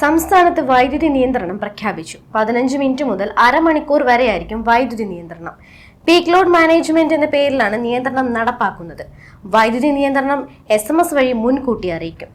സംസ്ഥാനത്ത് വൈദ്യുതി നിയന്ത്രണം പ്രഖ്യാപിച്ചു. 15 മിനിറ്റ് മുതൽ അരമണിക്കൂർ വരെയായിരിക്കും വൈദ്യുതി നിയന്ത്രണം. പീക്ക് ലോഡ് മാനേജ്മെന്റ് എന്ന പേരിലാണ് നിയന്ത്രണം നടപ്പാക്കുന്നത്. വൈദ്യുതി നിയന്ത്രണം SMS വഴി മുൻകൂട്ടി അറിയിക്കും.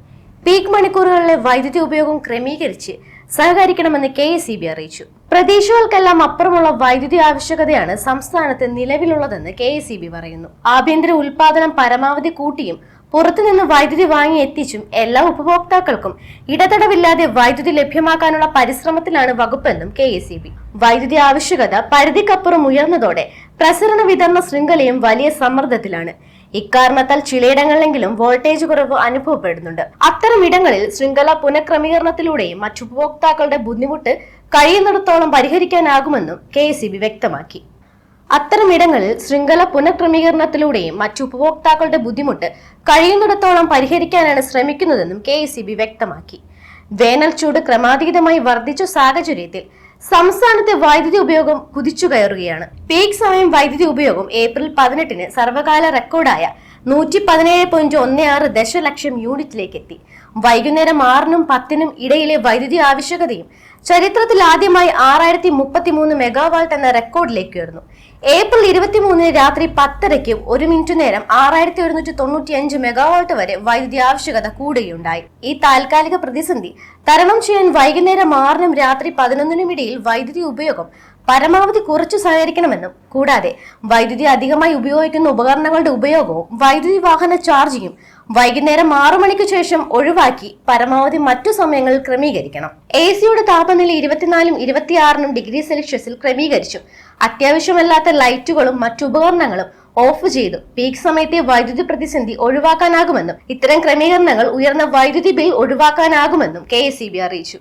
പീക്ക് മണിക്കൂറുകളിലെ വൈദ്യുതി ഉപയോഗം ക്രമീകരിച്ച് സഹകരിക്കണമെന്ന് KECB അറിയിച്ചു. പ്രതീക്ഷകൾക്കെല്ലാം അപ്പുറമുള്ള വൈദ്യുതി ആവശ്യകതയാണ് സംസ്ഥാനത്ത് നിലവിലുള്ളതെന്ന് KECB പറയുന്നു. ആഭ്യന്തര ഉൽപാദനം പരമാവധി കൂട്ടിയും പുറത്തുനിന്ന് വൈദ്യുതി വാങ്ങി എത്തിച്ചും എല്ലാ ഉപഭോക്താക്കൾക്കും ഇടതടവില്ലാതെ വൈദ്യുതി ലഭ്യമാക്കാനുള്ള പരിശ്രമത്തിലാണ് വകുപ്പെന്നും KECB. വൈദ്യുതി ആവശ്യകത പരിധിക്കപ്പുറം ഉയർന്നതോടെ പ്രസരണ വിതരണ ശൃംഖലയും വലിയ സമ്മർദ്ദത്തിലാണ്. ഇക്കാരണത്താൽ ചിലയിടങ്ങളിലെങ്കിലും വോൾട്ടേജ് കുറവ് അനുഭവപ്പെടുന്നുണ്ട്. അത്തരം ഇടങ്ങളിൽ ശൃംഖല പുനഃക്രമീകരണത്തിലൂടെയും മറ്റു ഉപഭോക്താക്കളുടെ ബുദ്ധിമുട്ട് കഴിയുന്നിടത്തോളം പരിഹരിക്കാനാകുമെന്നും KECB വ്യക്തമാക്കി. അത്തരമിടങ്ങളിൽ ശൃംഖല പുനഃക്രമീകരണത്തിലൂടെയും മറ്റു ഉപഭോക്താക്കളുടെ ബുദ്ധിമുട്ട് കഴിയുന്നിടത്തോളം പരിഹരിക്കാനാണ് ശ്രമിക്കുന്നതെന്നും KECB വ്യക്തമാക്കി. വേനൽ ചൂട് ക്രമാതീതമായി വർദ്ധിച്ച സാഹചര്യത്തിൽ സംസ്ഥാനത്തെ വൈദ്യുതി ഉപയോഗം കുതിച്ചുകയറുകയാണ്. പീക്ക് സമയം വൈദ്യുതി ഉപയോഗം ഏപ്രിൽ 18-ന് സർവകാല റെക്കോർഡായ 117.16 ദശലക്ഷം യൂണിറ്റിലേക്ക് എത്തി. വൈകുന്നേരം 6-നും 10-നും ഇടയിലെ വൈദ്യുതി ആവശ്യകതയും ചരിത്രത്തിൽ ആദ്യമായി 6033 മെഗാവാട്ട് എന്ന റെക്കോർഡിലേക്ക് ഉയർന്നു. ഏപ്രിൽ 23-ന് രാത്രി 10:30-ക്ക് 1 മിനിറ്റ് നേരം 6195 മെഗാവാട്ട് വരെ വൈദ്യുതി ആവശ്യകത കൂടുകയുണ്ടായി. ഈ താൽക്കാലിക പ്രതിസന്ധി തരണം ചെയ്യാൻ വൈകുന്നേരം 6-നും രാത്രി 11-നും ഇടയിൽ വൈദ്യുതി ഉപയോഗം പരമാവധി കുറച്ചു സഹകരിക്കണമെന്നും കൂടാതെ വൈദ്യുതി അധികമായി ഉപയോഗിക്കുന്ന ഉപകരണങ്ങളുടെ ഉപയോഗവും വൈദ്യുതി വാഹന ചാർജിങ്ങും വൈകുന്നേരം 6 മണിക്ക് ശേഷം ഒഴിവാക്കി പരമാവധി മറ്റു സമയങ്ങളിൽ ക്രമീകരിക്കണം. AC-യുടെ താപനില 24-നും 26-നും ഡിഗ്രി സെൽഷ്യസിൽ ക്രമീകരിച്ചു. അത്യാവശ്യമല്ലാത്ത ലൈറ്റുകളും മറ്റു ഉപകരണങ്ങളും ഓഫ് ചെയ്തു പീക്ക് സമയത്തെ വൈദ്യുതി പ്രതിസന്ധി ഒഴിവാക്കാനാകുമെന്നും ഇത്തരം ക്രമീകരണങ്ങൾ ഉയർന്ന വൈദ്യുതി ബിൽ ഒഴിവാക്കാനാകുമെന്നും KECB അറിയിച്ചു.